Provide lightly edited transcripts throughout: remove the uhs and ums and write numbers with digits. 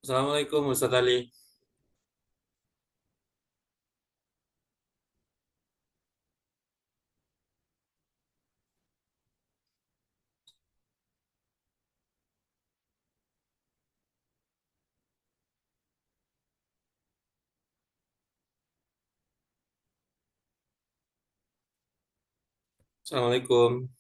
Assalamualaikum Ustaz Ali. Assalamualaikum.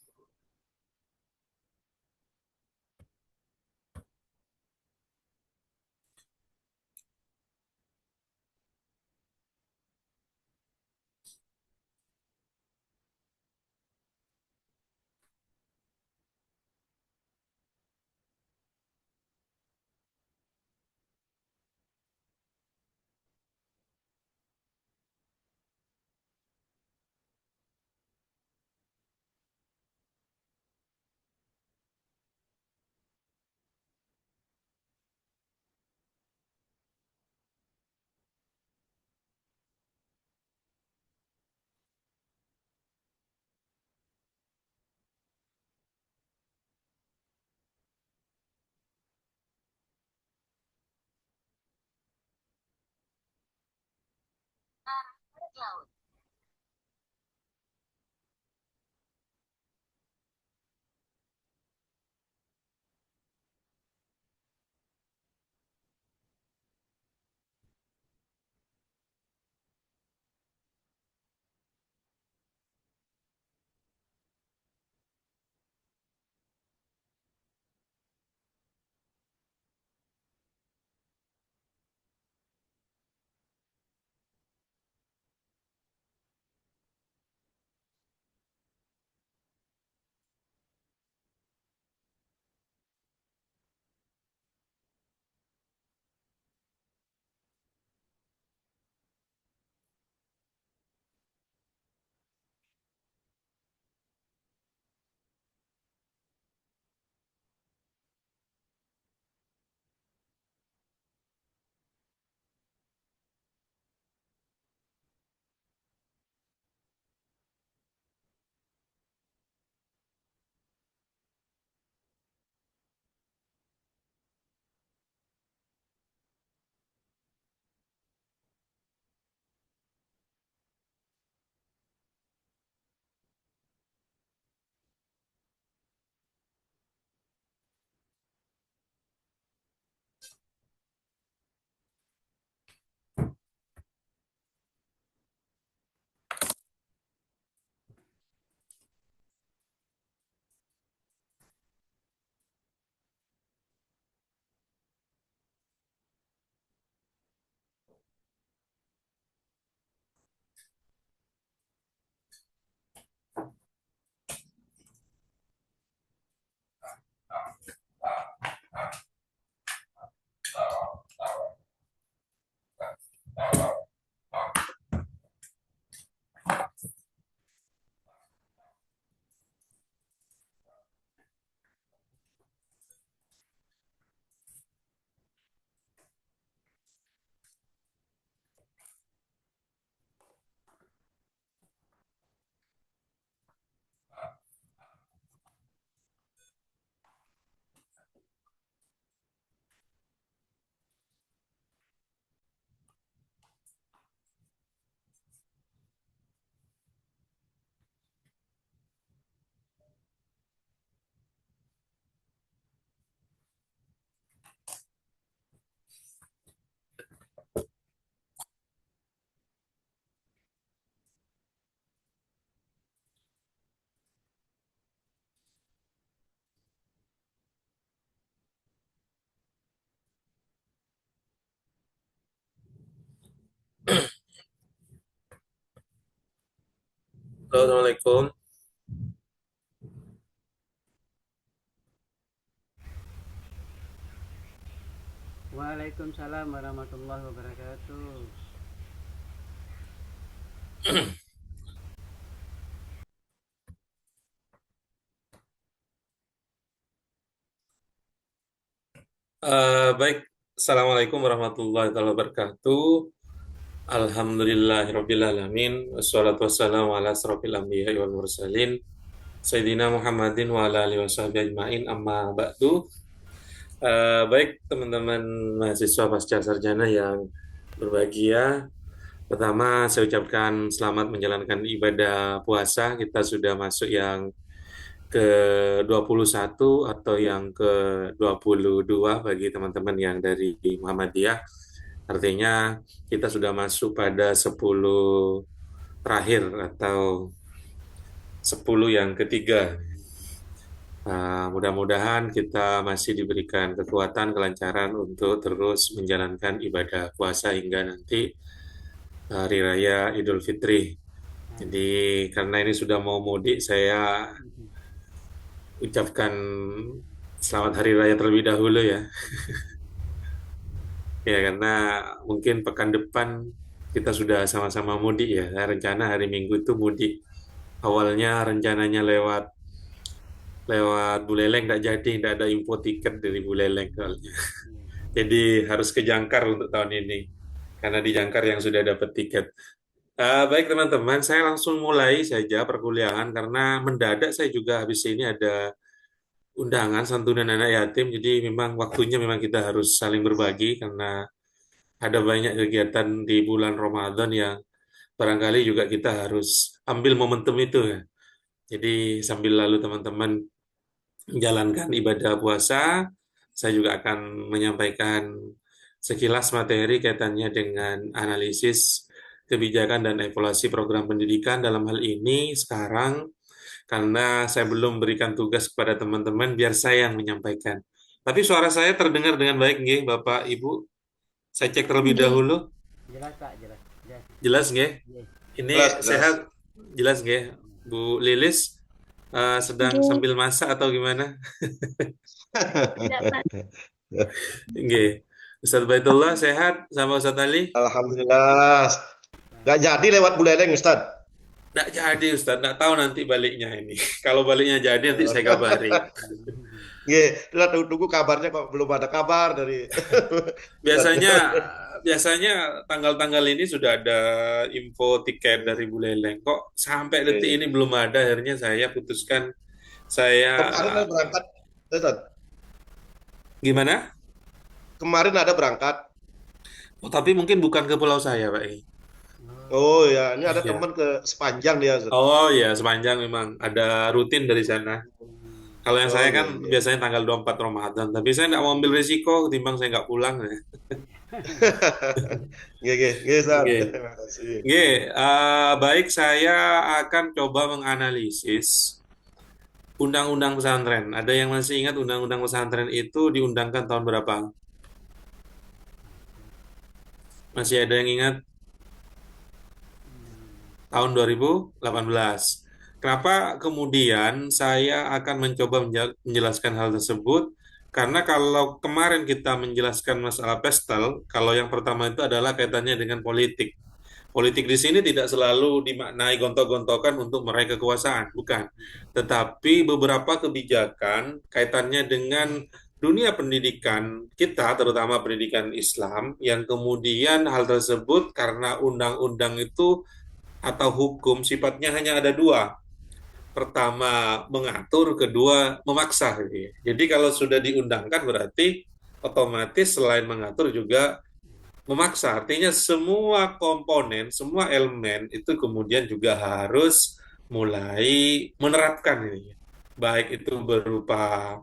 Assalamualaikum. Waalaikumsalam warahmatullahi wabarakatuh. Baik. Assalamualaikum warahmatullahi wabarakatuh. Alhamdulillahirrabbilalamin. Wassalatu wassalamu ala asrofil anbiya wal mursalin. Sayyidina Muhammadin wa ala alihi wa sahbihi ajma'in. Amma ba'du. Baik teman-teman mahasiswa pasca sarjana yang berbahagia. Pertama, saya ucapkan selamat menjalankan ibadah puasa. Kita sudah masuk yang ke-21 atau yang ke-22 bagi teman-teman yang dari Muhammadiyah. Artinya kita sudah masuk pada 10 terakhir atau 10 yang ketiga. Mudah-mudahan kita masih diberikan kekuatan, kelancaran untuk terus menjalankan ibadah puasa hingga nanti Hari Raya Idul Fitri. Jadi Amin. karena ini sudah mau mudik, saya ucapkan selamat Hari Raya terlebih dahulu ya. Ya karena mungkin pekan depan kita sudah sama-sama mudik ya. Saya rencana hari Minggu itu mudik. Awalnya rencananya lewat lewat Buleleng, nggak jadi, nggak ada info tiket dari Buleleng soalnya. Iya. Jadi harus ke Jangkar untuk tahun ini. Karena di Jangkar yang sudah dapat tiket. Baik teman-teman, saya langsung mulai saja perkuliahan karena mendadak saya juga habis ini ada undangan santunan anak yatim. Jadi memang waktunya memang kita harus saling berbagi karena ada banyak kegiatan di bulan Ramadan yang barangkali juga kita harus ambil momentum itu ya. Jadi sambil lalu teman-teman menjalankan ibadah puasa, saya juga akan menyampaikan sekilas materi kaitannya dengan analisis kebijakan dan evaluasi program pendidikan dalam hal ini sekarang karena saya belum berikan tugas kepada teman-teman biar saya yang menyampaikan. Tapi suara saya terdengar dengan baik nggih, Bapak, Ibu. Saya cek terlebih Nggih. dahulu. Jelas Pak, jelas. Jelas. Jelas nggih? Yes. Ini Jelas, sehat? jelas. Jelas nggih? Bu Lilis sedang Nggih. sambil masak atau gimana? Tidak, Pak. Nggih. Ustaz Baitullah sehat sama Ustaz Ali? Alhamdulillah. Nggak jadi lewat Buleleng, Ustaz. Nggak jadi Ustaz, nggak tahu nanti baliknya ini. Kalau baliknya jadi nanti saya kabari. Iya, kita tunggu kabarnya kok belum ada kabar dari Ustaz. Biasanya biasanya tanggal-tanggal ini sudah ada info tiket dari Buleleng. Kok sampai detik Iya. ini belum ada? Akhirnya saya putuskan saya Kemarin ada berangkat, Ustaz. gimana? Kemarin ada berangkat. Oh, tapi mungkin bukan ke pulau saya, Pak. Oh, Oh ya, ini ada Iya. teman ke sepanjang dia, Ustaz. Oh ya, sepanjang memang ada rutin dari sana. Kalau yang Oh saya iya, kan iya. biasanya tanggal 24 Ramadan, tapi saya nggak mau ambil risiko, ketimbang saya nggak pulang. Ya. Iya, iya, iya, Ustaz. Oke, Terima kasih. oke. Baik, saya akan coba menganalisis undang-undang pesantren. Ada yang masih ingat undang-undang pesantren itu diundangkan tahun berapa? Masih ada yang ingat? Tahun 2018. Kenapa kemudian saya akan mencoba menjelaskan hal tersebut? Karena kalau kemarin kita menjelaskan masalah pestel, kalau yang pertama itu adalah kaitannya dengan politik. Politik di sini tidak selalu dimaknai gontok-gontokan untuk meraih kekuasaan, bukan. Tetapi beberapa kebijakan kaitannya dengan dunia pendidikan kita, terutama pendidikan Islam, yang kemudian hal tersebut karena undang-undang itu atau hukum sifatnya hanya ada dua. Pertama mengatur, kedua memaksa. Gitu ya. Jadi kalau sudah diundangkan berarti otomatis selain mengatur juga memaksa. Artinya semua komponen, semua elemen itu kemudian juga harus mulai menerapkan ini. Baik itu berupa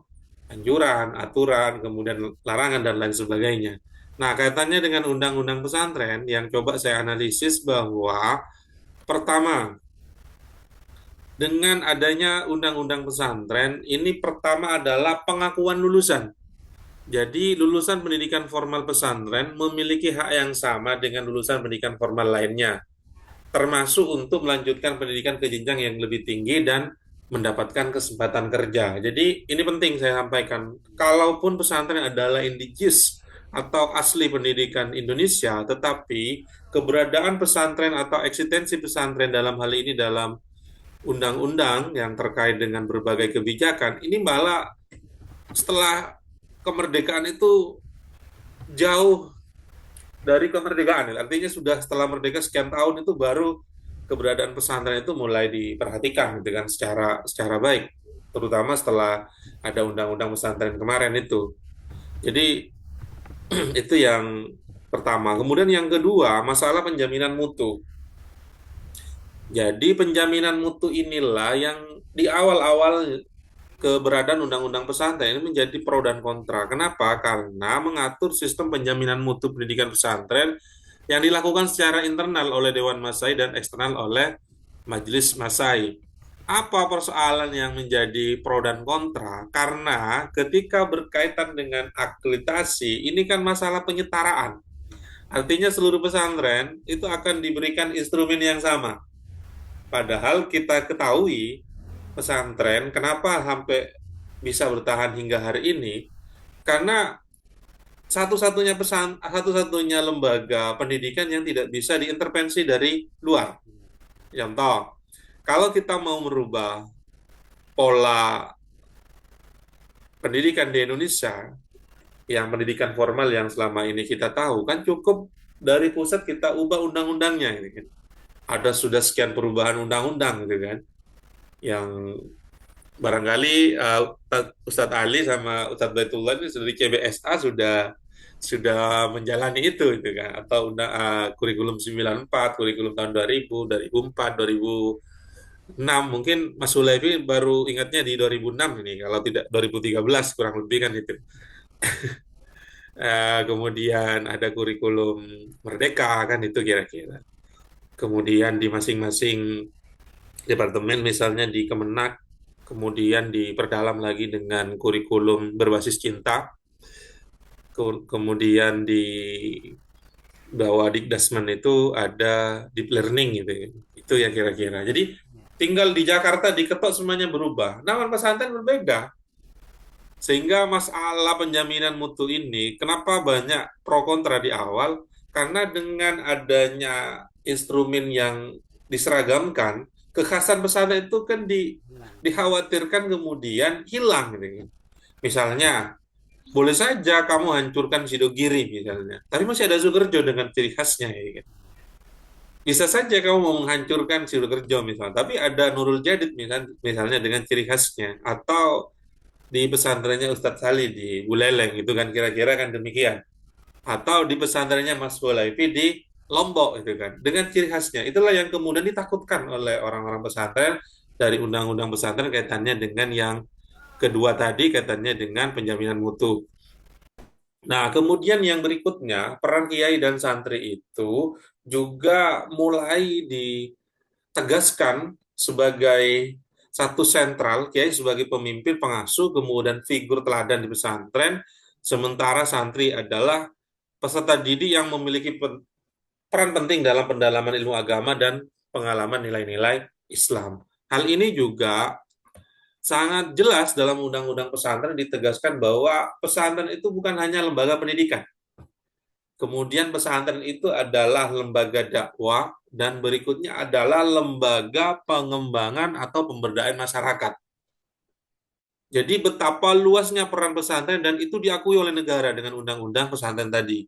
anjuran, aturan, kemudian larangan dan lain sebagainya. Nah, kaitannya dengan undang-undang pesantren yang coba saya analisis bahwa pertama, dengan adanya undang-undang pesantren, ini pertama adalah pengakuan lulusan. Jadi lulusan pendidikan formal pesantren memiliki hak yang sama dengan lulusan pendidikan formal lainnya, termasuk untuk melanjutkan pendidikan ke jenjang yang lebih tinggi dan mendapatkan kesempatan kerja. Jadi ini penting saya sampaikan. Kalaupun pesantren adalah indigenous atau asli pendidikan Indonesia, tetapi keberadaan pesantren atau eksistensi pesantren dalam hal ini dalam undang-undang yang terkait dengan berbagai kebijakan, ini malah setelah kemerdekaan itu jauh dari kemerdekaan. Artinya sudah setelah merdeka sekian tahun itu baru keberadaan pesantren itu mulai diperhatikan dengan secara secara baik, terutama setelah ada undang-undang pesantren kemarin itu. Jadi itu yang pertama. Kemudian yang kedua, masalah penjaminan mutu. Jadi penjaminan mutu inilah yang di awal-awal keberadaan undang-undang pesantren ini menjadi pro dan kontra. Kenapa? Karena mengatur sistem penjaminan mutu pendidikan pesantren yang dilakukan secara internal oleh Dewan Masai dan eksternal oleh Majelis Masai. Apa persoalan yang menjadi pro dan kontra? Karena ketika berkaitan dengan akreditasi, ini kan masalah penyetaraan. Artinya seluruh pesantren itu akan diberikan instrumen yang sama. Padahal kita ketahui pesantren kenapa sampai bisa bertahan hingga hari ini? Karena satu-satunya lembaga pendidikan yang tidak bisa diintervensi dari luar. Contoh, kalau kita mau merubah pola pendidikan di Indonesia, yang pendidikan formal yang selama ini kita tahu, kan cukup dari pusat kita ubah undang-undangnya, gitu kan. Ada sudah sekian perubahan undang-undang, gitu kan, yang barangkali Ustadz Ali sama Ustadz Baitullah ini dari CBSA sudah menjalani itu, gitu kan, atau kurikulum 94, kurikulum tahun 2000, 2004, 2006, mungkin Mas Sulaifi baru ingatnya di 2006 ini, kalau tidak 2013 kurang lebih kan itu. Kemudian ada kurikulum Merdeka kan itu kira-kira. Kemudian di masing-masing departemen misalnya di Kemenak, kemudian diperdalam lagi dengan kurikulum berbasis cinta, kemudian di bawah Dikdasmen itu ada deep learning gitu ya. Itu ya kira-kira. Jadi tinggal di Jakarta diketok semuanya berubah. Namun pesantren berbeda. Sehingga masalah penjaminan mutu ini, kenapa banyak pro kontra di awal? Karena dengan adanya instrumen yang diseragamkan, kekhasan pesantren itu kan dikhawatirkan kemudian hilang, gitu. Misalnya, boleh saja kamu hancurkan Sidogiri misalnya, tapi masih ada Sukerjo dengan ciri khasnya, ya kan? Bisa saja kamu mau menghancurkan Sidokerjo misalnya, tapi ada Nurul Jadid misalnya dengan ciri khasnya, atau di pesantrennya Ustadz Salih di Buleleng itu kan kira-kira kan demikian, atau di pesantrennya Mas Bolaifi di Lombok itu kan dengan ciri khasnya. Itulah yang kemudian ditakutkan oleh orang-orang pesantren dari undang-undang pesantren kaitannya dengan yang kedua tadi, kaitannya dengan penjaminan mutu. Nah, kemudian yang berikutnya, peran kiai dan santri itu juga mulai ditegaskan sebagai satu sentral, kiai sebagai pemimpin pengasuh, kemudian figur teladan di pesantren, sementara santri adalah peserta didik yang memiliki peran penting dalam pendalaman ilmu agama dan pengalaman nilai-nilai Islam. Hal ini juga sangat jelas dalam undang-undang pesantren ditegaskan bahwa pesantren itu bukan hanya lembaga pendidikan. Kemudian pesantren itu adalah lembaga dakwah dan berikutnya adalah lembaga pengembangan atau pemberdayaan masyarakat. Jadi betapa luasnya peran pesantren dan itu diakui oleh negara dengan undang-undang pesantren tadi.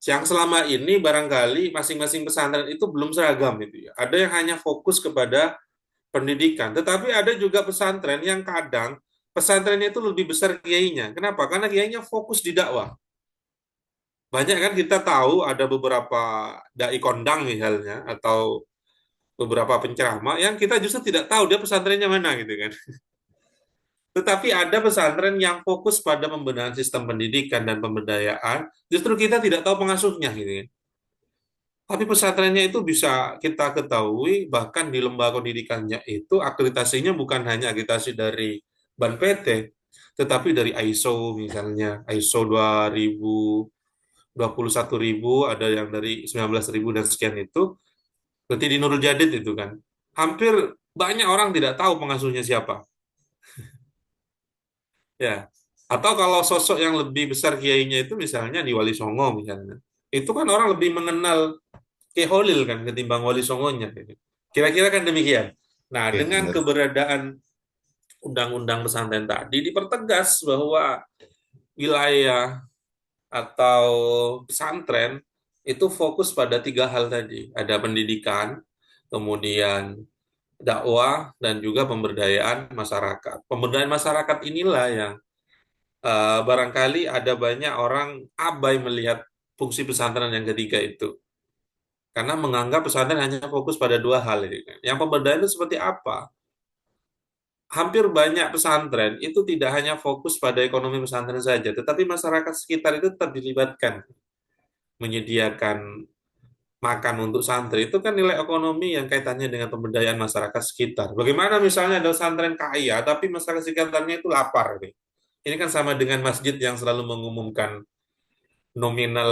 Yang selama ini barangkali masing-masing pesantren itu belum seragam itu ya. Ada yang hanya fokus kepada pendidikan, tetapi ada juga pesantren yang kadang pesantrennya itu lebih besar kiainya. Kenapa? Karena kiainya fokus di dakwah. Banyak kan kita tahu ada beberapa dai kondang misalnya atau beberapa penceramah yang kita justru tidak tahu dia pesantrennya mana gitu kan. Tetapi ada pesantren yang fokus pada pembenahan sistem pendidikan dan pemberdayaan, justru kita tidak tahu pengasuhnya gitu kan. Tapi pesantrennya itu bisa kita ketahui bahkan di lembaga pendidikannya itu akreditasinya bukan hanya akreditasi dari BAN PT, tetapi dari ISO misalnya, ISO 2000 21.000, ada yang dari 19.000 dan sekian itu, berarti di Nurul Jadid itu kan. Hampir banyak orang tidak tahu pengasuhnya siapa. Ya. Atau kalau sosok yang lebih besar kiainya itu misalnya di Wali Songo misalnya. Itu kan orang lebih mengenal Kiai Holil kan ketimbang Wali Songonya. Kira-kira kan demikian. Nah, Oke, dengan benar. keberadaan undang-undang pesantren tadi dipertegas bahwa wilayah atau pesantren itu fokus pada tiga hal tadi. Ada pendidikan, kemudian dakwah, dan juga pemberdayaan masyarakat. Pemberdayaan masyarakat inilah yang barangkali ada banyak orang abai melihat fungsi pesantren yang ketiga itu. Karena menganggap pesantren hanya fokus pada dua hal ini. Yang pemberdayaan itu seperti apa? Hampir banyak pesantren itu tidak hanya fokus pada ekonomi pesantren saja, tetapi masyarakat sekitar itu tetap dilibatkan, menyediakan makan untuk santri. Itu kan nilai ekonomi yang kaitannya dengan pemberdayaan masyarakat sekitar. Bagaimana misalnya ada pesantren kaya, tapi masyarakat sekitarnya itu lapar. Nih. Ini kan sama dengan masjid yang selalu mengumumkan nominal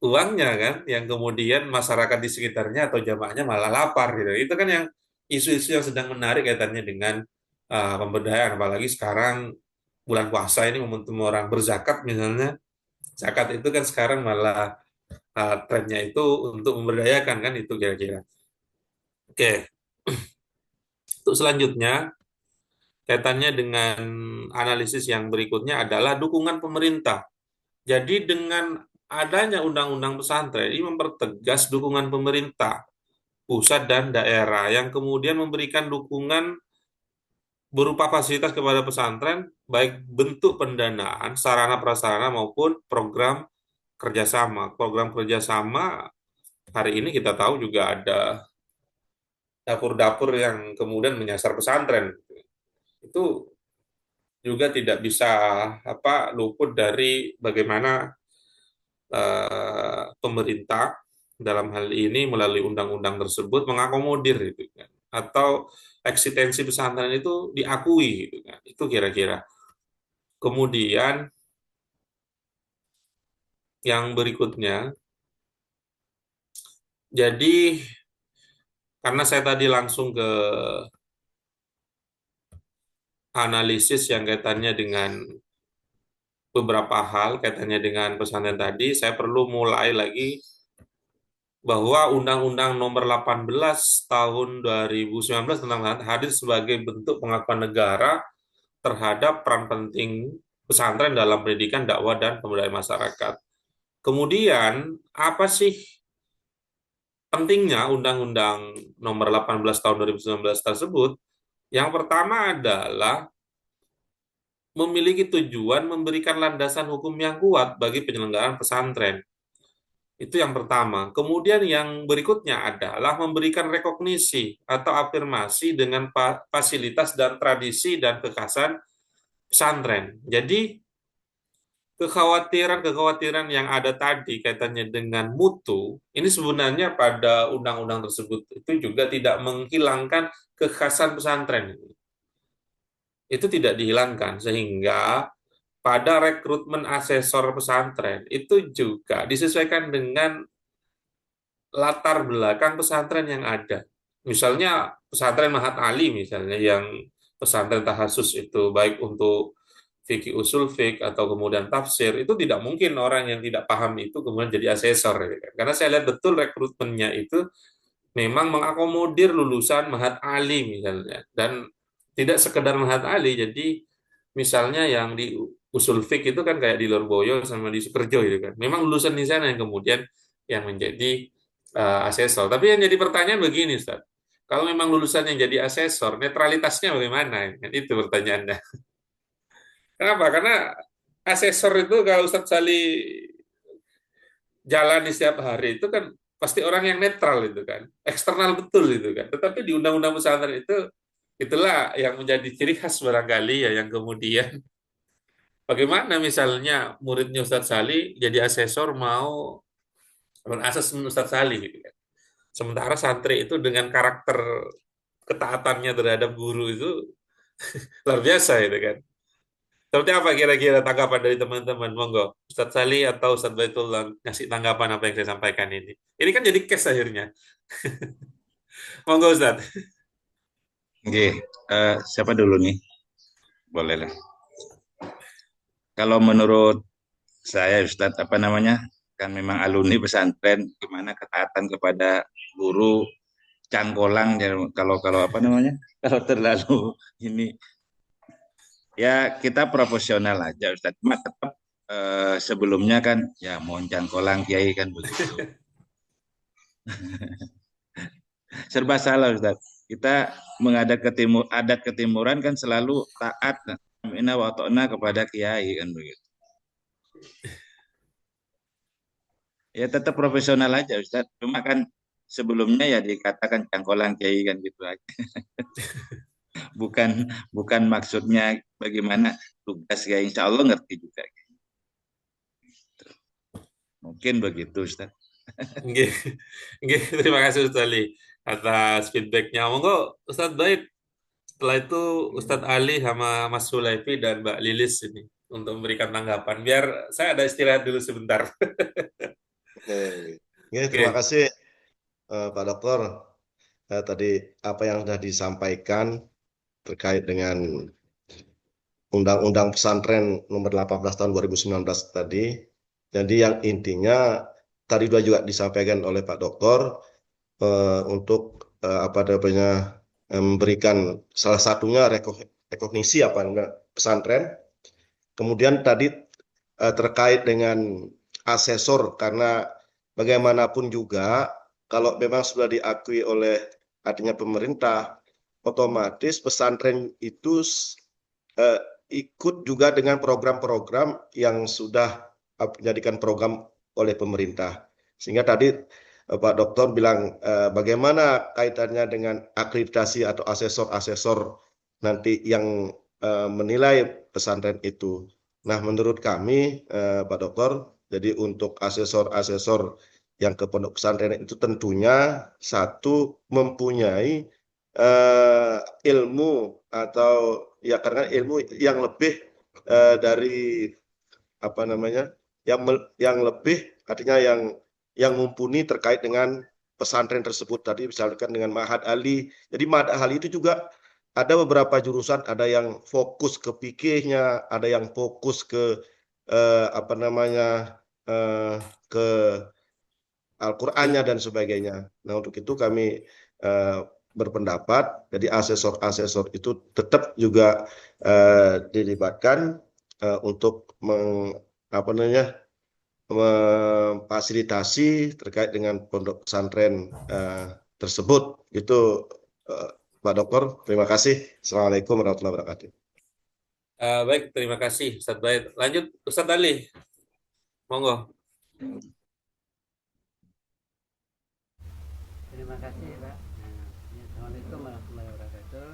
uangnya kan, yang kemudian masyarakat di sekitarnya atau jamaahnya malah lapar gitu. Itu kan yang isu-isu yang sedang menarik kaitannya dengan pemberdayaan. Apalagi sekarang bulan puasa ini momentum orang berzakat misalnya. Zakat itu kan sekarang malah trennya itu untuk memberdayakan kan itu kira-kira. Oke, untuk selanjutnya kaitannya dengan analisis yang berikutnya adalah dukungan pemerintah. Jadi dengan adanya undang-undang pesantren ini mempertegas dukungan pemerintah pusat dan daerah yang kemudian memberikan dukungan berupa fasilitas kepada pesantren baik bentuk pendanaan, sarana prasarana maupun program kerjasama. Program kerjasama hari ini kita tahu juga ada dapur-dapur yang kemudian menyasar pesantren. Itu juga tidak bisa luput dari bagaimana pemerintah dalam hal ini melalui undang-undang tersebut mengakomodir itu kan atau eksistensi pesantren itu diakui gitu kan itu kira-kira kemudian yang berikutnya jadi karena saya tadi langsung ke analisis yang kaitannya dengan beberapa hal kaitannya dengan pesantren tadi saya perlu mulai lagi bahwa Undang-Undang Nomor 18 Tahun 2019 tentang hadir sebagai bentuk pengakuan negara terhadap peran penting pesantren dalam pendidikan, dakwah, dan pemberdayaan masyarakat. Kemudian, apa sih pentingnya Undang-Undang Nomor 18 Tahun 2019 tersebut? Yang pertama adalah memiliki tujuan memberikan landasan hukum yang kuat bagi penyelenggaraan pesantren. Itu yang pertama. Kemudian yang berikutnya adalah memberikan rekognisi atau afirmasi dengan fasilitas dan tradisi dan kekhasan pesantren. Jadi kekhawatiran-kekhawatiran yang ada tadi kaitannya dengan mutu, ini sebenarnya pada undang-undang tersebut itu juga tidak menghilangkan kekhasan pesantren. Itu tidak dihilangkan sehingga pada rekrutmen asesor pesantren itu juga disesuaikan dengan latar belakang pesantren yang ada. Misalnya pesantren Mahat Ali misalnya yang pesantren tahasus itu baik untuk fikih usul fik atau kemudian tafsir itu tidak mungkin orang yang tidak paham itu kemudian jadi asesor ya kan. Karena saya lihat betul rekrutmennya itu memang mengakomodir lulusan Mahat Ali misalnya dan tidak sekedar Mahat Ali jadi misalnya yang di usul fik itu kan kayak di Lorboyo sama di Sukerjo itu kan memang lulusan di sana yang kemudian yang menjadi asesor. Tapi yang jadi pertanyaan begini, Ustaz. Kalau memang lulusan yang jadi asesor, netralitasnya bagaimana? Kan itu pertanyaannya. Kenapa? Karena asesor itu kalau Ustaz Sali jalan di setiap hari itu kan pasti orang yang netral itu kan. Eksternal betul itu kan. Tetapi di Undang-Undang Pesantren itu itulah yang menjadi ciri khas barangkali ya yang kemudian bagaimana misalnya muridnya Ustaz Sali jadi asesor mau men-asesmen Ustaz Sali gitu kan. Sementara santri itu dengan karakter ketaatannya terhadap guru itu luar biasa itu kan. Seperti apa kira-kira tanggapan dari teman-teman? Monggo, Ustadz Sali atau Ustadz Baitullah ngasih tanggapan apa yang saya sampaikan ini. Ini kan jadi case akhirnya. Monggo Ustadz. Oke, siapa dulu nih? Boleh lah. Kalau menurut saya, Ustadz, apa namanya? Kan memang alumni pesantren, gimana ketaatan kepada guru, cangkolang, ya, kalau kalau apa namanya? Kalau terlalu ini, ya kita profesional aja, Ustadz. Cuma tetap sebelumnya kan, ya mohon cangkolang Kiai kan begitu. Serba salah, Ustadz. Kita menghadap ke timur, adat ketimuran kan selalu taat Sami'na wa ata'na kepada kiai kan begitu. Ya tetap profesional aja Ustaz. Cuma kan sebelumnya ya dikatakan cangkolan kiai kan gitu aja. Bukan bukan maksudnya bagaimana tugas kiai. Insya Allah ngerti juga. Mungkin begitu Ustaz. Nggih. Nggih, terima kasih Ustaz Ali atas feedbacknya. Monggo Ustaz Baik. Setelah itu Ustadz Ali sama Mas Sulaifi dan Mbak Lilis ini untuk memberikan tanggapan. Biar saya ada istirahat dulu sebentar. Oke. Ya, terima Oke. kasih Pak Dokter. Tadi apa yang sudah disampaikan terkait dengan Undang-Undang Pesantren Nomor 18 Tahun 2019 tadi. Jadi yang intinya tadi juga disampaikan oleh Pak Dokter untuk apa namanya memberikan salah satunya rekognisi apa namanya pesantren. Kemudian tadi terkait dengan asesor karena bagaimanapun juga kalau memang sudah diakui oleh artinya pemerintah, otomatis pesantren itu ikut juga dengan program-program yang sudah dijadikan program oleh pemerintah. Sehingga tadi Pak Dokter bilang bagaimana kaitannya dengan akreditasi atau asesor-asesor nanti yang menilai pesantren itu. Nah, menurut kami Pak Dokter, jadi untuk asesor-asesor yang ke pondok pesantren itu tentunya satu mempunyai ilmu atau ya karena ilmu yang lebih dari apa namanya yang lebih artinya yang mumpuni terkait dengan pesantren tersebut tadi misalkan dengan Ma'had Ali. Jadi Ma'had Ali itu juga ada beberapa jurusan, ada yang fokus ke fikihnya, ada yang fokus ke apa namanya ke Al-Qur'annya dan sebagainya. Nah, untuk itu kami berpendapat, jadi asesor-asesor itu tetap juga dilibatkan untuk apa namanya memfasilitasi terkait dengan pondok pesantren tersebut. Itu Pak Dokter, terima kasih. Assalamualaikum warahmatullahi wabarakatuh. Baik, terima kasih Ustadz Baik. Lanjut Ustadz Ali. Monggo. Terima kasih Pak. Assalamualaikum warahmatullahi wabarakatuh.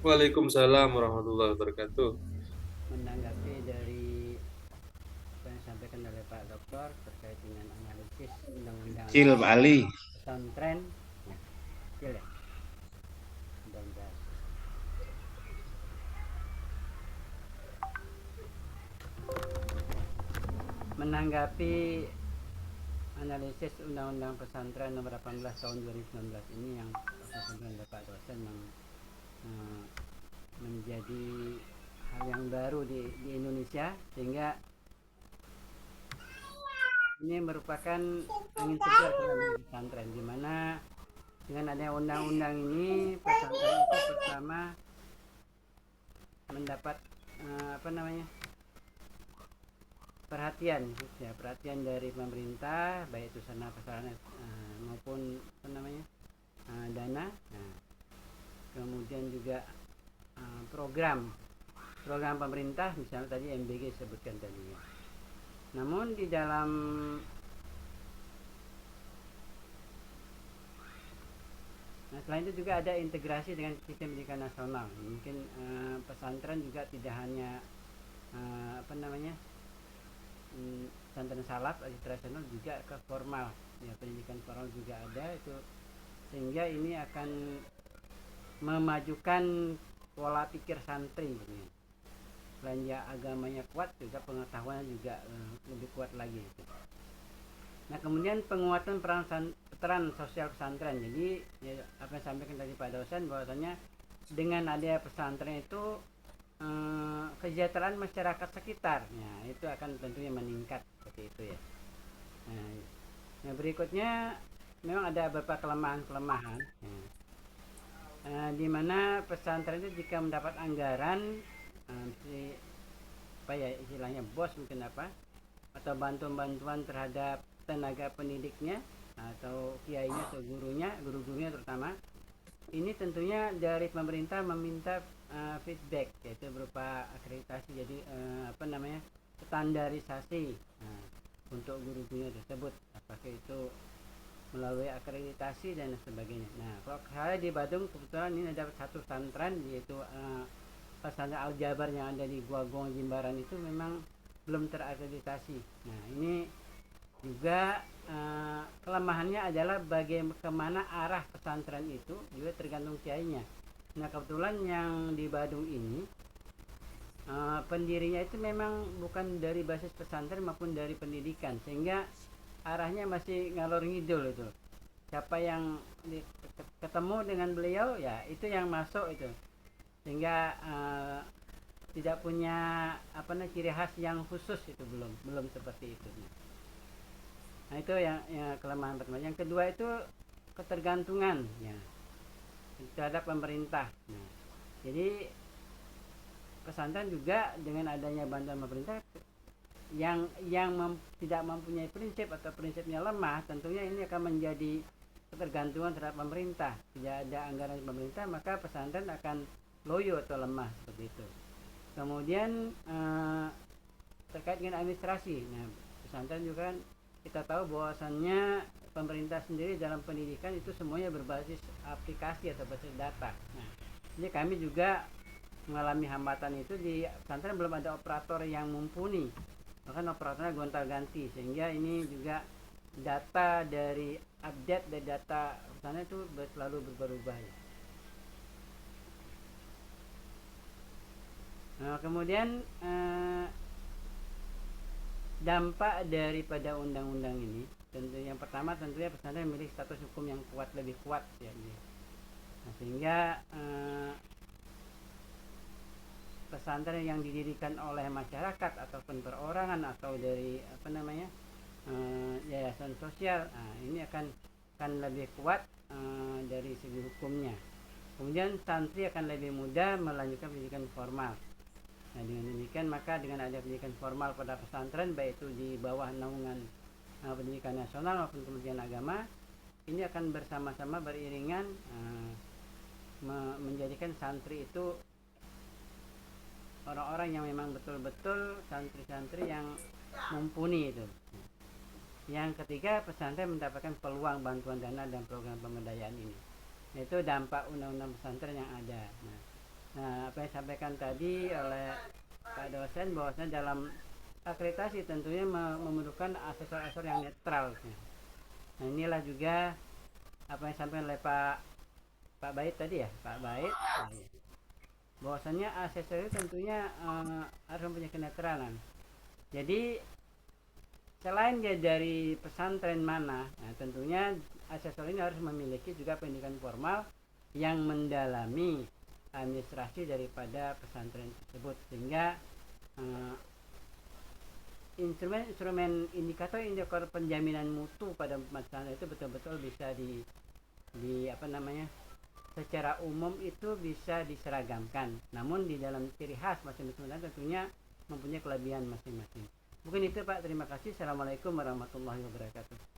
Waalaikumsalam warahmatullahi wabarakatuh. Menanggapi dari apa yang disampaikan oleh Pak Dokter terkait dengan analisis undang-undang Cil Pak Ali. pesantren, kecil ya. Mudah-mudahan. Menanggapi analisis Undang-Undang Pesantren Nomor 18 Tahun 2019 ini yang disampaikan oleh Pak dosen yang menjadi hal yang baru di Indonesia, sehingga ini merupakan angin segar dalam pesantren, di mana dengan adanya undang-undang ini pesantren itu pertama mendapat perhatian dari pemerintah, baik itu sarana prasarana maupun dana. Nah, kemudian juga program pemerintah, misalnya tadi MBG disebutkan tadi ya. Namun di dalam selain itu juga ada integrasi dengan sistem pendidikan nasional. Mungkin pesantren juga tidak hanya pesantren salaf atau tradisional, juga ke formal ya, pendidikan formal juga ada itu, sehingga ini akan memajukan pola pikir santri ya. Selain ya agamanya kuat, juga pengetahuannya juga lebih kuat lagi gitu. Nah, kemudian penguatan peran sosial pesantren. Jadi ya, apa yang disampaikan tadi Pak dosen, bahwasanya dengan adanya pesantren itu kesejahteraan masyarakat sekitarnya itu akan tentunya meningkat seperti itu ya. Nah, berikutnya memang ada beberapa kelemahan ya. Di mana pesantren itu jika mendapat anggaran istilahnya bos mungkin atau bantuan terhadap tenaga pendidiknya atau kiainya atau guru-gurunya terutama, ini tentunya dari pemerintah meminta feedback, yaitu berupa akreditasi, jadi apa namanya, standarisasi untuk guru-gurunya tersebut, apakah itu melalui akreditasi dan sebagainya. Nah, kalau saya di Badung kebetulan ini ada satu pesantren, yaitu pesantren Al Jabar yang ada di Gua Gong Jimbaran, itu memang belum terakreditasi. Nah, ini juga kelemahannya adalah bagaimana arah pesantren itu juga tergantung kiainya. Nah, kebetulan yang di Badung ini pendirinya itu memang bukan dari basis pesantren maupun dari pendidikan, sehingga arahnya masih ngalor ngidul itu. Siapa yang ketemu dengan beliau, ya itu yang masuk itu, sehingga tidak punya ciri khas yang khusus, itu belum seperti itu. Nah, itu yang kelemahan pertama. Yang kedua itu ketergantungan ya terhadap pemerintah. Nah, jadi pesantren juga dengan adanya bantuan pemerintah yang tidak mempunyai prinsip atau prinsipnya lemah, tentunya ini akan menjadi ketergantungan terhadap pemerintah. Tidak ada anggaran pemerintah, maka pesantren akan loyo atau lemah seperti itu. Kemudian terkait dengan administrasi. Nah, pesantren juga kan kita tahu bahwasannya pemerintah sendiri dalam pendidikan itu semuanya berbasis aplikasi atau berbasis data. Nah, ini kami juga mengalami hambatan itu. Di pesantren belum ada operator yang mumpuni, bahkan operatornya gonta-ganti, sehingga ini juga data dari update dari data pesantren itu selalu berubah-ubah ya. Nah, kemudian dampak daripada undang-undang ini, tentu yang pertama tentunya pesantren memiliki status hukum yang lebih kuat ya. Nah, sehingga pesantren yang didirikan oleh masyarakat ataupun perorangan atau dari yayasan sosial, ini akan lebih kuat dari segi hukumnya. Kemudian santri akan lebih mudah melanjutkan pendidikan formal. Nah, dengan demikian maka dengan ada pendidikan formal pada pesantren, baik itu di bawah naungan pendidikan nasional maupun Kementerian Agama, ini akan bersama-sama beriringan menjadikan santri itu orang-orang yang memang betul-betul santri-santri yang mumpuni itu. Yang ketiga, pesantren mendapatkan peluang bantuan dana dan program pemberdayaan ini, yaitu dampak undang-undang pesantren yang ada. Nah, apa yang disampaikan tadi oleh Pak dosen, bahwasanya dalam akreditasi tentunya memerlukan asesor-asesor yang netral. Nah, inilah juga apa yang disampaikan oleh Pak Bait tadi ya, Pak Bait, bahwasanya asesor itu tentunya harus mempunyai kenetralan. Jadi selain dia dari pesantren mana, nah tentunya asesor ini harus memiliki juga pendidikan formal yang mendalami administrasi daripada pesantren tersebut, sehingga instrumen indikator penjaminan mutu pada pesantren itu betul-betul bisa secara umum itu bisa diseragamkan, namun di dalam ciri khas masing-masing tentunya mempunyai kelebihan masing-masing. Mungkin itu Pak, terima kasih. Assalamualaikum warahmatullahi wabarakatuh.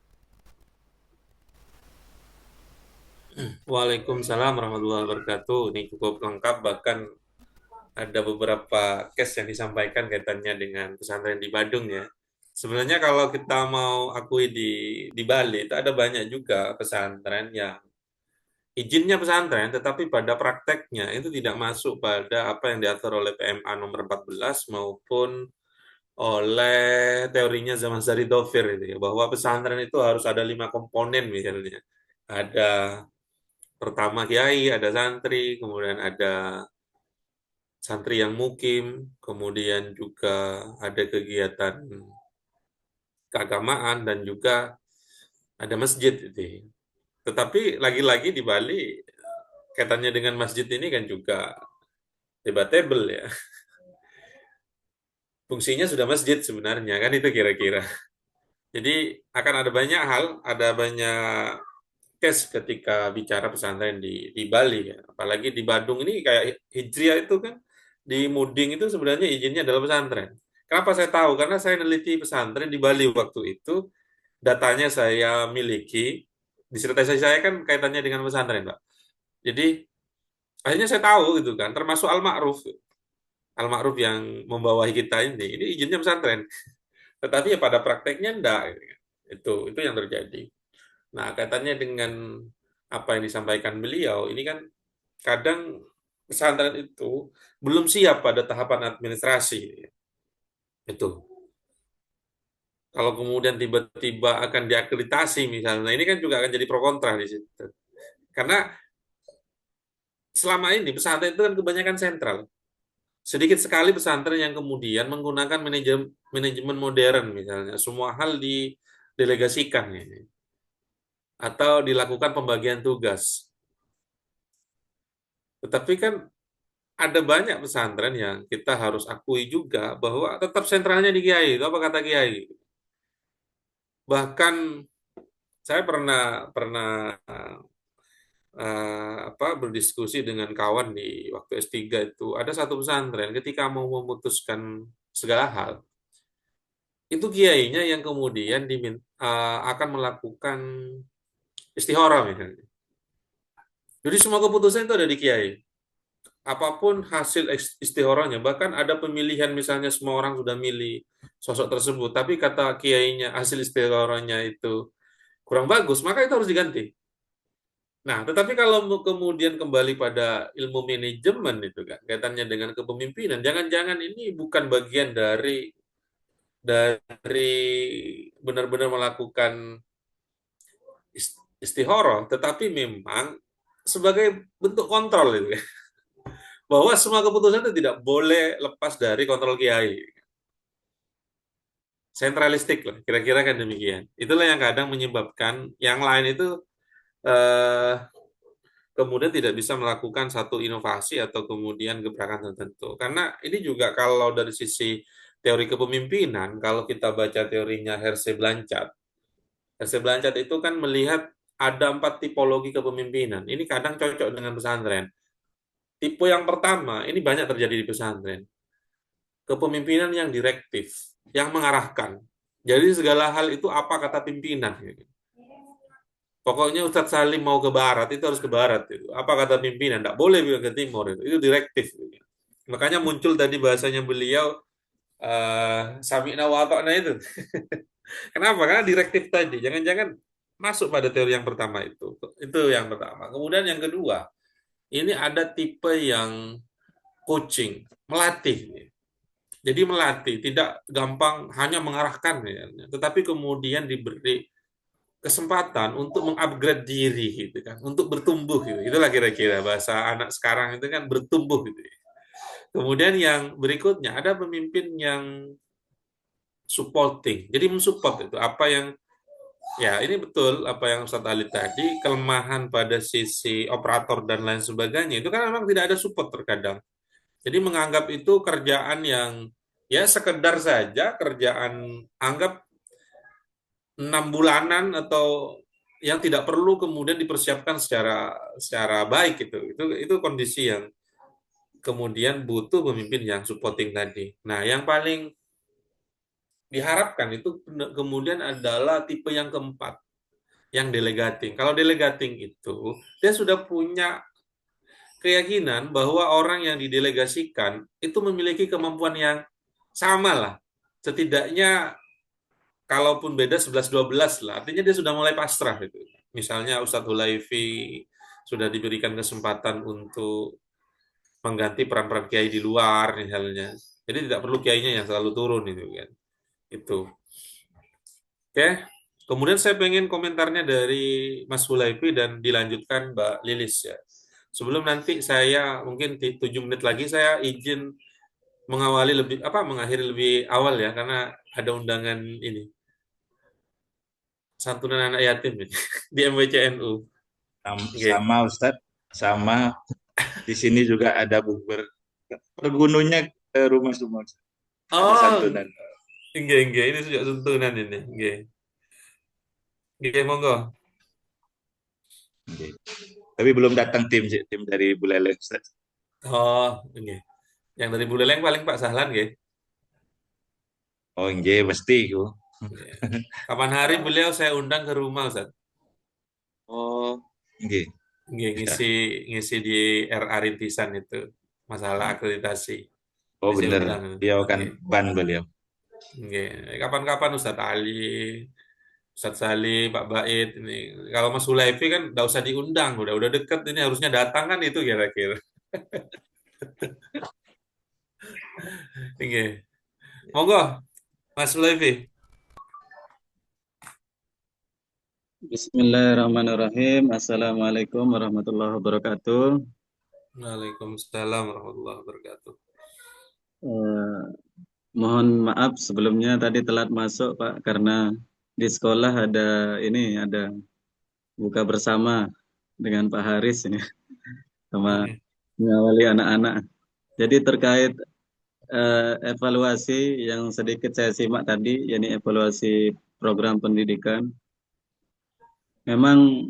Waalaikumsalam warahmatullahi wabarakatuh. Ini cukup lengkap, bahkan ada beberapa case yang disampaikan kaitannya dengan pesantren di Badung ya. Sebenarnya kalau kita mau akui di Bali itu ada banyak juga pesantren yang izinnya pesantren, tetapi pada prakteknya itu tidak masuk pada apa yang diatur oleh PMA nomor 14 maupun oleh teorinya Zaman Sari Dovir itu ya, bahwa pesantren itu harus ada 5 komponen misalnya. Ada pertama kiai, ada santri, kemudian ada santri yang mukim, kemudian juga ada kegiatan keagamaan dan juga ada masjid itu. Tetapi lagi-lagi di Bali kaitannya dengan masjid ini kan juga debatable ya. Fungsinya sudah masjid sebenarnya kan itu kira-kira. Jadi akan ada banyak hal, ada banyak case ketika bicara pesantren di Bali ya. Apalagi di Badung ini kayak Hijriah itu kan di Muding itu sebenarnya izinnya adalah pesantren. Kenapa saya tahu? Karena saya neliti pesantren di Bali waktu itu, datanya saya miliki, disertasi saya kan kaitannya dengan pesantren, Pak. Jadi Akhirnya saya tahu gitu kan, termasuk Al-Ma'ruf. Al-Ma'ruf yang membawahi kita ini izinnya pesantren. Tetapi ya pada prakteknya enggak. Gitu kan. Itu yang terjadi. Nah, katanya dengan apa yang disampaikan beliau, ini kan kadang pesantren itu belum siap pada tahapan administrasi. Itu. Kalau kemudian tiba-tiba akan diakreditasi misalnya, ini kan juga akan jadi pro kontra di situ. Karena selama ini pesantren itu kan kebanyakan sentral. Sedikit sekali pesantren yang kemudian menggunakan manajemen manajemen modern misalnya, semua hal didelegasikan ya, atau dilakukan pembagian tugas. Tetapi kan ada banyak pesantren yang kita harus akui juga bahwa tetap sentralnya di Kiai. Itu apa kata Kiai? Bahkan saya pernah pernah berdiskusi dengan kawan di waktu S3 itu ada satu pesantren ketika mau memutuskan segala hal itu kiainya yang kemudian akan melakukan istihara misalnya. Jadi semua keputusan itu ada di kiai. Apapun hasil istiharanya, bahkan ada pemilihan misalnya semua orang sudah milih sosok tersebut, tapi kata kiainya hasil istiharanya itu kurang bagus, maka itu harus diganti. Nah, tetapi kalau kemudian kembali pada ilmu manajemen itu kan, kaitannya dengan kepemimpinan, jangan-jangan ini bukan bagian dari benar-benar melakukan istihoroh, tetapi memang sebagai bentuk kontrol itu ya. Bahwa semua keputusan itu tidak boleh lepas dari kontrol kiai. Sentralistik lah, kira-kira kan demikian. Itulah yang kadang menyebabkan yang lain itu eh, kemudian tidak bisa melakukan satu inovasi atau kemudian gebrakan tertentu. Karena ini juga kalau dari sisi teori kepemimpinan, kalau kita baca teorinya Herse Blanchard, Herse Blanchard itu kan melihat ada 4 tipologi kepemimpinan. Ini kadang cocok dengan pesantren. Tipe yang pertama, ini banyak terjadi di pesantren. Kepemimpinan yang direktif, yang mengarahkan. Jadi segala hal itu apa kata pimpinan. Gitu. Pokoknya Ustadz Salim mau ke barat, itu harus ke barat. Itu. Apa kata pimpinan? Tidak boleh ke timur. Itu direktif. Gitu. Makanya muncul tadi bahasanya beliau, Sami'na wa ata'na itu. Kenapa? Karena direktif tadi. Jangan-jangan masuk pada teori yang pertama itu. Itu yang pertama. Kemudian yang kedua, ini ada tipe yang coaching, melatih. Jadi melatih, tidak gampang hanya mengarahkan, ya, tetapi kemudian diberi kesempatan untuk mengupgrade diri, gitu kan, untuk bertumbuh, gitu. Itulah kira-kira bahasa anak sekarang itu kan bertumbuh, gitu. Kemudian yang berikutnya ada pemimpin yang supporting, jadi mensupport itu apa yang ya ini betul apa yang Ustadz Ali tadi kelemahan pada sisi operator dan lain sebagainya itu kan memang tidak ada support terkadang. Jadi menganggap itu kerjaan yang ya sekedar saja kerjaan anggap 6 bulanan atau yang tidak perlu kemudian dipersiapkan secara secara baik itu kondisi yang kemudian butuh pemimpin yang supporting tadi. Nah, yang paling diharapkan itu kemudian adalah tipe yang keempat, yang delegating. Kalau delegating itu dia sudah punya keyakinan bahwa orang yang didelegasikan itu memiliki kemampuan yang sama lah. Setidaknya kalaupun beda 11-12 lah, artinya dia sudah mulai pasrah itu. Misalnya Ustadz Hulaifi sudah diberikan kesempatan untuk mengganti peran-peran kiai di luar misalnya. Jadi tidak perlu kiainya yang selalu turun itu kan. Itu. Oke. Kemudian saya pengen komentarnya dari Mas Hulaifi dan dilanjutkan Mbak Lilis ya. Sebelum nanti saya mungkin 7 menit lagi saya izin mengawali lebih mengakhiri lebih awal ya karena ada undangan ini santunan anak yatim ini, di MWCNU. Oke. Sama Ustadz, sama di sini juga ada bukber. Pergunungnya ke rumah semua. Ada Oh, santunan. enggak, ini sejak santunan ini. Enggak, monggo. Oke. Tapi belum datang tim dari Buleleng Ustadz. Oh, enggak. Yang dari Buleleng paling Pak Sahlan, nggih. Oh, enggak, mesti. Kapan hari beliau saya undang ke rumah, Ustaz. Oh, enggak. Nggih, ngisi ngisi di RA Rintisan itu masalah akreditasi. Oh Saya bener, undang. dia kan Nggih. ban beliau. Nggih. Kapan-kapan Ustadz Ali, Ustadz Salim, Pak Bait ini. Kalau Mas Hulaifi kan nggak usah diundang, udah deket ini harusnya datang kan itu kira-kira. Nggih. Monggo, Mas Hulaifi. Bismillahirrahmanirrahim. Assalamualaikum warahmatullahi wabarakatuh. Waalaikumsalam warahmatullahi wabarakatuh. Eh, Mohon maaf sebelumnya tadi telat masuk Pak karena di sekolah ada buka bersama dengan Pak Haris ini sama Nggih. mengawali anak-anak. Jadi terkait evaluasi yang sedikit saya simak tadi, yakni evaluasi program pendidikan. Memang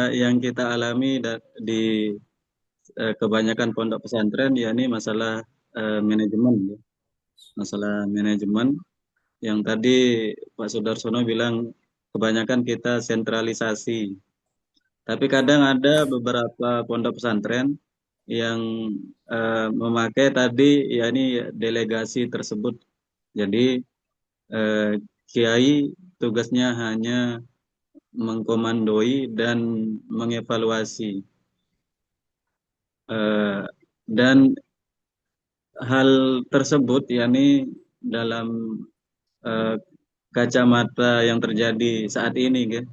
yang kita alami di kebanyakan pondok pesantren yakni masalah manajemen, ya. Masalah manajemen yang tadi Pak Sudarsono bilang kebanyakan kita sentralisasi. Tapi kadang ada beberapa pondok pesantren yang memakai tadi yakni delegasi tersebut. Jadi eh, kiai tugasnya hanya mengkomandoi dan mengevaluasi. Eh, dan hal tersebut yakni dalam eh, kacamata yang terjadi saat ini, gitu.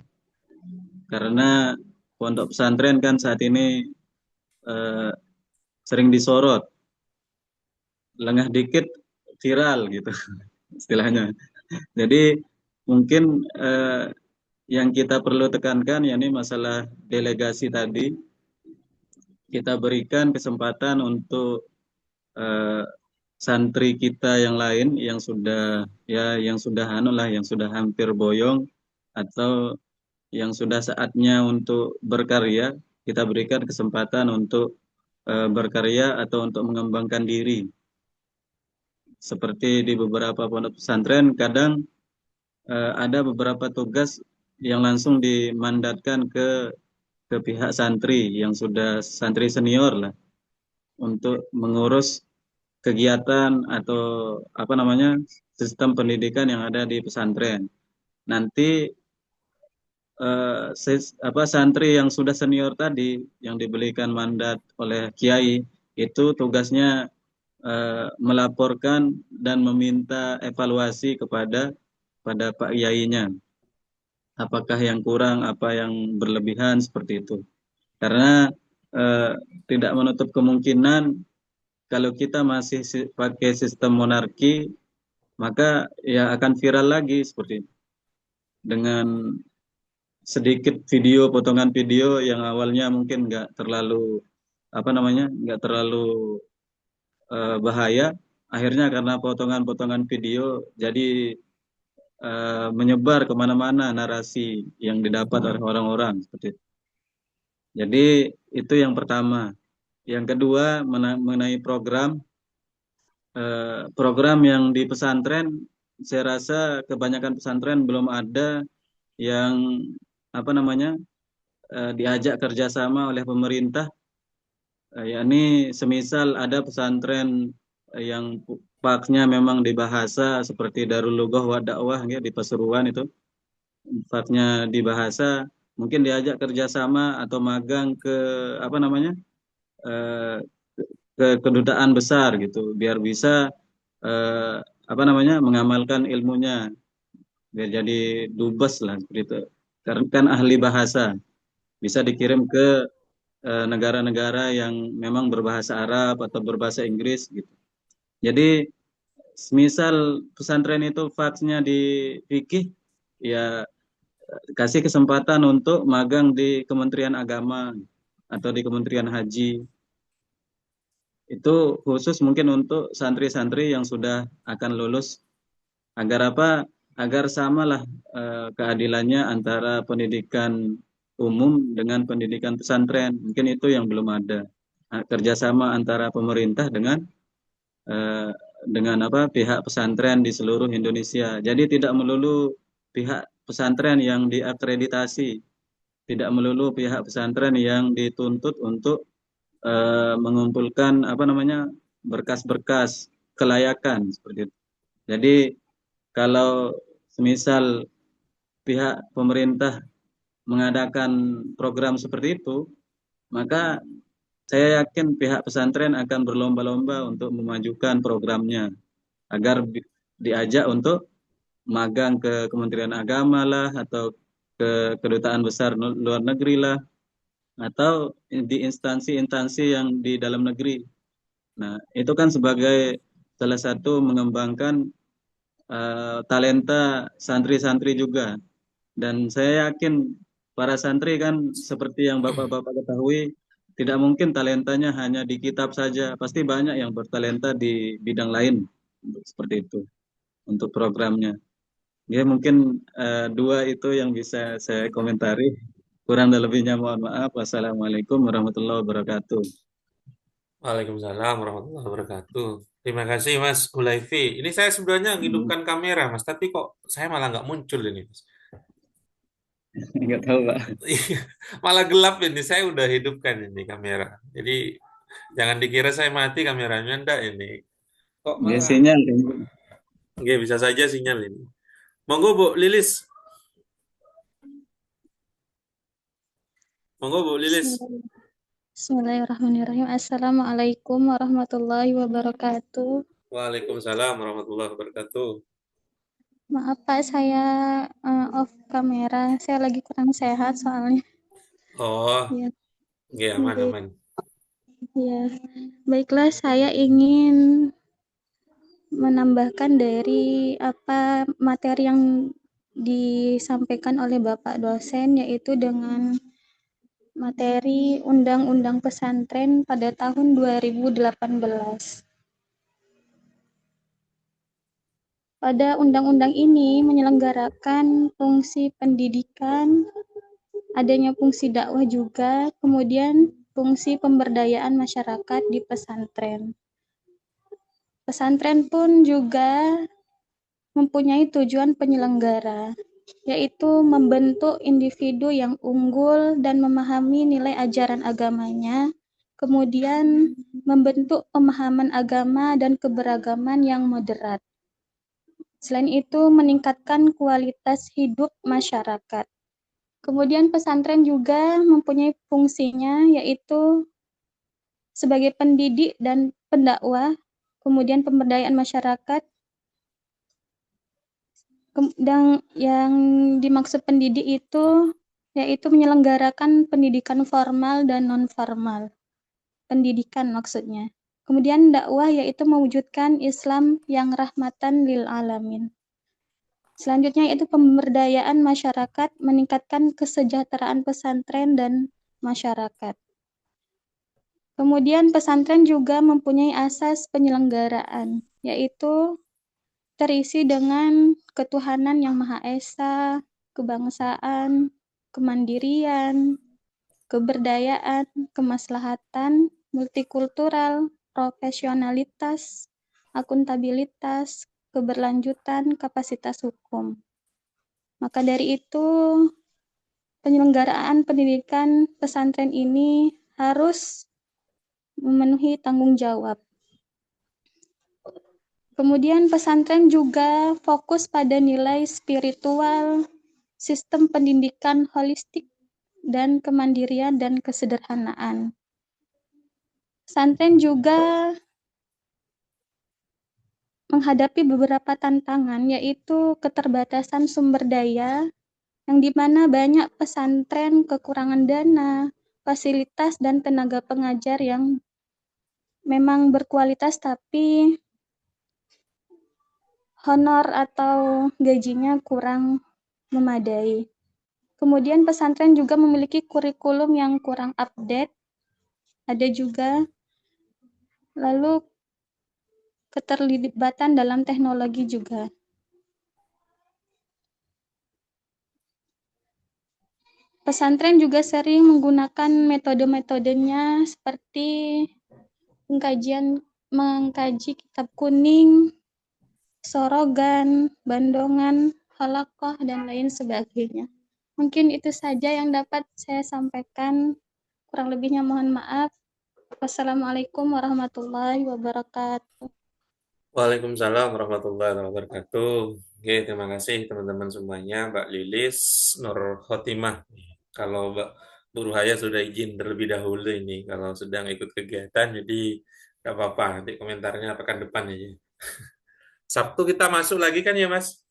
Karena pondok pesantren kan saat ini eh, sering disorot, lengah dikit viral gitu istilahnya. Jadi mungkin yang kita perlu tekankan yakni masalah delegasi tadi, kita berikan kesempatan untuk eh, santri kita yang lain yang sudah yang sudah hampir boyong atau yang sudah saatnya untuk berkarya, kita berikan kesempatan untuk berkarya atau untuk mengembangkan diri. Seperti di beberapa pondok pesantren, kadang ada beberapa tugas yang langsung dimandatkan ke pihak santri yang sudah santri senior lah untuk mengurus kegiatan atau apa namanya sistem pendidikan yang ada di pesantren. Nanti santri yang sudah senior tadi yang diberikan mandat oleh kiai itu tugasnya melaporkan dan meminta evaluasi pada Pak Kiainya. Apakah yang kurang, apa yang berlebihan seperti itu. Karena eh, tidak menutup kemungkinan kalau kita masih pakai sistem monarki, maka ya akan viral lagi seperti itu. Dengan sedikit video, potongan video yang awalnya mungkin nggak terlalu bahaya, akhirnya karena potongan-potongan video jadi menyebar kemana-mana narasi yang didapat oleh orang-orang seperti itu. Jadi itu yang pertama. Yang kedua mengenai program yang di pesantren, saya rasa kebanyakan pesantren belum ada yang apa namanya diajak kerjasama oleh pemerintah, yakni semisal ada pesantren yang faknya memang di bahasa seperti Darul Lugah wa Dakwah ya, di Pasuruan itu faknya di bahasa, mungkin diajak kerjasama atau magang ke apa namanya eh, ke kedutaan besar gitu biar bisa eh, apa namanya mengamalkan ilmunya biar jadi dubes lah seperti itu, karena kan ahli bahasa bisa dikirim ke negara-negara yang memang berbahasa Arab atau berbahasa Inggris gitu. Jadi semisal pesantren itu faksnya di fikih, ya kasih kesempatan untuk magang di Kementerian Agama atau di Kementerian Haji. Itu khusus mungkin untuk santri-santri yang sudah akan lulus, agar apa? Agar samalah keadilannya antara pendidikan umum dengan pendidikan pesantren. Mungkin itu yang belum ada. Kerjasama antara pemerintah eh, dengan apa pihak pesantren di seluruh Indonesia. Jadi tidak melulu pihak pesantren yang diakreditasi, tidak melulu pihak pesantren yang dituntut untuk mengumpulkan berkas-berkas kelayakan seperti itu. Jadi kalau semisal pihak pemerintah mengadakan program seperti itu, maka saya yakin pihak pesantren akan berlomba-lomba untuk memajukan programnya agar diajak untuk magang ke Kementerian Agama lah atau ke kedutaan besar luar negeri lah atau di instansi-instansi yang di dalam negeri. Nah, itu kan sebagai salah satu mengembangkan talenta santri-santri juga. Dan saya yakin para santri kan seperti yang Bapak-Bapak ketahui, tidak mungkin talentanya hanya di kitab saja. Pasti banyak yang bertalenta di bidang lain. Seperti itu untuk programnya. Ya mungkin dua itu yang bisa saya komentari. Kurang dan lebihnya mohon maaf. Wassalamualaikum warahmatullahi wabarakatuh. Waalaikumsalam warahmatullahi wabarakatuh. Terima kasih Mas Hulaifi. Ini saya sebenarnya menghidupkan kamera Mas, tapi kok saya malah nggak muncul ini Mas. Enggak tahu Pak. Iya, malah gelap ini. Saya udah hidupkan ini kamera. Jadi jangan dikira saya mati kameranya, enggak ini. Kok Ya malah? sinyal. Oke, bisa saja sinyal ini. Monggo Bu Lilis. Monggo Bu Lilis. Bismillahirrahmanirrahim. Assalamualaikum warahmatullahi wabarakatuh. Waalaikumsalam warahmatullahi wabarakatuh. Maaf Pak, saya off kamera. Saya lagi kurang sehat soalnya. Oh, Ya, oke, aman, oke. aman. Ya. Baiklah, saya ingin menambahkan dari apa materi yang disampaikan oleh Bapak dosen, yaitu dengan materi Undang-Undang Pesantren pada tahun 2018. Pada undang-undang ini menyelenggarakan fungsi pendidikan, adanya fungsi dakwah juga, kemudian fungsi pemberdayaan masyarakat di pesantren. Pesantren pun juga mempunyai tujuan penyelenggara, yaitu membentuk individu yang unggul dan memahami nilai ajaran agamanya, kemudian membentuk pemahaman agama dan keberagaman yang moderat. Selain itu, meningkatkan kualitas hidup masyarakat. Kemudian pesantren juga mempunyai fungsinya, yaitu sebagai pendidik dan pendakwah, kemudian pemberdayaan masyarakat, dan yang dimaksud pendidik itu yaitu menyelenggarakan pendidikan formal dan non-formal. Pendidikan maksudnya. Kemudian dakwah yaitu mewujudkan Islam yang rahmatan lil alamin. Selanjutnya yaitu pemberdayaan masyarakat, meningkatkan kesejahteraan pesantren dan masyarakat. Kemudian pesantren juga mempunyai asas penyelenggaraan, yaitu terisi dengan ketuhanan yang Maha Esa, kebangsaan, kemandirian, keberdayaan, kemaslahatan, multikultural, profesionalitas, akuntabilitas, keberlanjutan, kapasitas hukum. Maka dari itu, penyelenggaraan pendidikan pesantren ini harus memenuhi tanggung jawab. Kemudian pesantren juga fokus pada nilai spiritual, sistem pendidikan holistik, dan kemandirian dan kesederhanaan. Pesantren juga menghadapi beberapa tantangan, yaitu keterbatasan sumber daya, yang dimana banyak pesantren kekurangan dana, fasilitas, dan tenaga pengajar yang memang berkualitas tapi honor atau gajinya kurang memadai. Kemudian pesantren juga memiliki kurikulum yang kurang update, ada juga. Lalu keterlibatan dalam teknologi juga. Pesantren juga sering menggunakan metode-metodenya seperti mengkaji kitab kuning, sorogan, bandongan, halakoh, dan lain sebagainya. Mungkin itu saja yang dapat saya sampaikan. Kurang lebihnya mohon maaf. Wassalamualaikum warahmatullahi wabarakatuh. Waalaikumsalam warahmatullahi wabarakatuh. Oke, terima kasih teman-teman semuanya, Mbak Lilis, Nur Khotimah. Kalau Mbak Bu Ruhaya sudah izin terlebih dahulu ini, kalau sedang ikut kegiatan, jadi nggak apa-apa, nanti komentarnya pekan depan aja. Sabtu kita masuk lagi kan ya, Mas?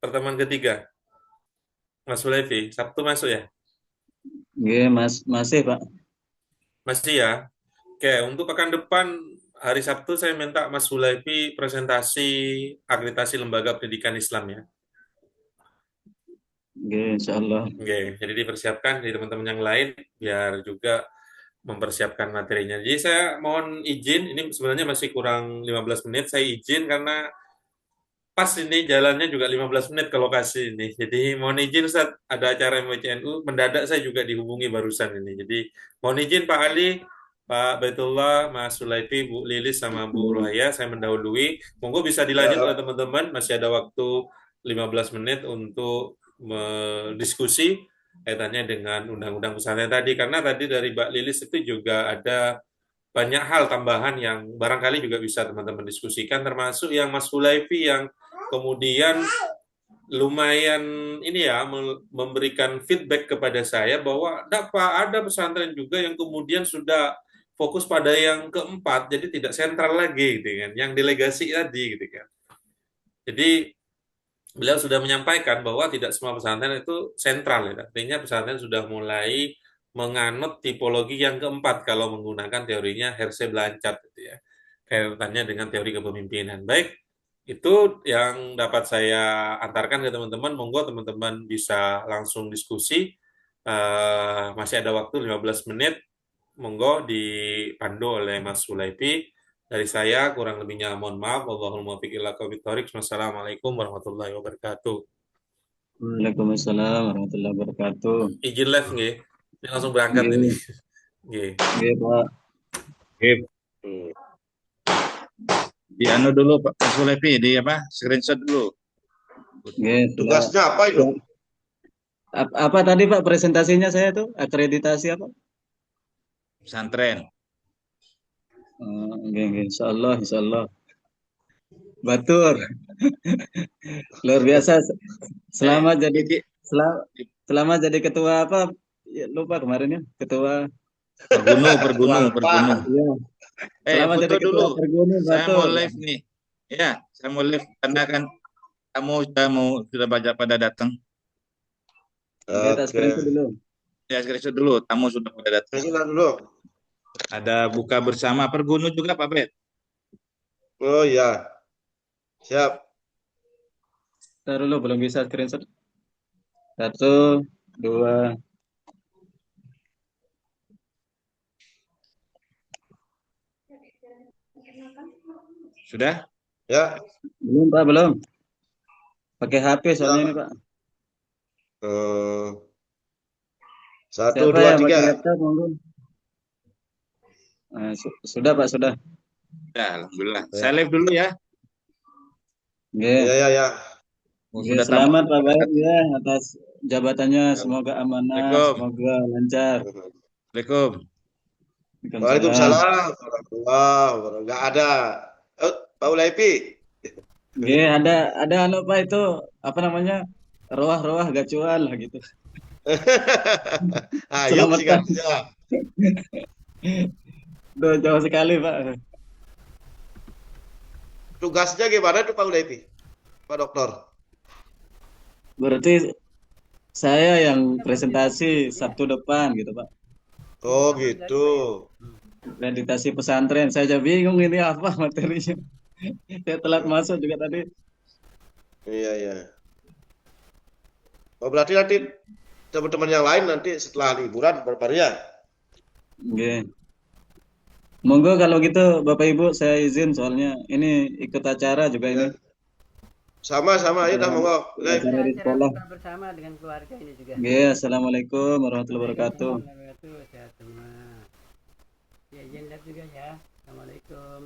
Pertemuan ketiga. Mas Hulaifi, Sabtu masuk ya? Nggih, masih Pak. Masih ya? Oke, untuk pekan depan, hari Sabtu saya minta Mas Hulaifi presentasi akreditasi lembaga pendidikan Islam ya. Nggih, insyaallah. Oke, jadi dipersiapkan di teman-teman yang lain biar juga mempersiapkan materinya. Jadi saya mohon izin, ini sebenarnya masih kurang 15 menit, saya izin karena pas ini jalannya juga 15 menit ke lokasi ini. Jadi mohon izin Ustaz, ada acara MWCNU, mendadak saya juga dihubungi barusan ini. Jadi mohon izin Pak Ali, Pak Baitullah, Mas Sulaifi, Bu Lilis, sama Bu Ruhaya, saya mendahului. Monggo bisa dilanjut oleh Ya, teman-teman, masih ada waktu 15 menit untuk mendiskusi kaitannya dengan undang-undang pesantren tadi. Karena tadi dari Mbak Lilis itu juga ada banyak hal tambahan yang barangkali juga bisa teman-teman diskusikan, termasuk yang Mas Hulaifi yang kemudian lumayan ini ya memberikan feedback kepada saya bahwa dapat ada pesantren juga yang kemudian sudah fokus pada yang keempat, jadi tidak sentral lagi gitu kan, yang delegasi tadi gitu kan. Jadi beliau sudah menyampaikan bahwa tidak semua pesantren itu sentral ya. Artinya pesantren sudah mulai menganut tipologi yang keempat kalau menggunakan teorinya Herse Blanchard gitu ya. Kaitannya dengan teori kepemimpinan. Baik, itu yang dapat saya antarkan ke teman-teman. Monggo teman-teman bisa langsung diskusi. Masih ada waktu 15 menit. Monggo dipandu oleh Mas Sulaipi. Dari saya kurang lebihnya mohon maaf. Wallahul muwaffiq ila aqwamit thoriq. Wassalamualaikum warahmatullahi wabarakatuh. Waalaikumsalam warahmatullahi wabarakatuh. Izin live nggih. Ini langsung berangkat ini. Nggih, Nggih. nggih Pak. Oke, Hmm. di anu dulu Pak Sulevi, di apa? Screenshot dulu. Nggih, sudah. Tugasnya apa itu? Apa tadi Pak presentasinya saya tuh? Akreditasi apa? Pesantren. Nggih, nggih, insyaallah, insyaallah. Batur. Luar biasa. Selamat jadi selamat jadi ketua apa? Ya, lupa kemarin ya, ketua. Pergunu. Iya. Selamat jadi Foto ketua dulu. Pergunu Saya Batur. mau live nih. Ya, saya mau live karena kan kamu sudah banyak pada datang. Kita screenshot dulu. Ya, screenshot dulu. Tamu sudah pada datang. Screenshot dulu. Ada buka bersama Pergunu juga Pak Bet. Oh iya. Siap. Taruh dulu, belum bisa screenshot. 1, 2. Sudah? Ya. Belum Pak, belum. Pakai HP soalnya ini Pak. 1, Siapa 2, yang pakai 3. laptop monggo? Sudah Pak, sudah. Ya, alhamdulillah. Ya. Saya live dulu ya. Nggih. Ya. Nggih, Sudah selamat tamu. Pak Baik ya atas jabatannya, semoga amanah, Assalamualaikum. semoga lancar. Assalamualaikum. Waalaikumsalam warahmatullahi wabarakatuh. Enggak ada. Pak Ulaipi. Nggih, ada anu Pak itu apa namanya? Roah-roah gacuan lah gitu. Ayo Selamatkan. sikat. Duh, jauh sekali Pak. Tugasnya gimana tuh Pak Ulaipi? Pak Dokter. Berarti saya yang presentasi Sabtu depan gitu Pak. Oh gitu. Akreditasi pesantren. Saya aja bingung ini apa materinya. Saya telat masuk juga tadi. Iya. Oh berarti nanti teman-teman yang lain nanti setelah liburan baru ya? Oke. Monggo kalau gitu Bapak Ibu saya izin soalnya ini ikut acara juga ini. Sama ya dah monggo. Acara di sekolah. Buka bersama dengan keluarga ini juga. Oke, Assalamualaikum warahmatullahi wabarakatuh. Sehat semua. Ya, izin lihat juga ya. Assalamualaikum.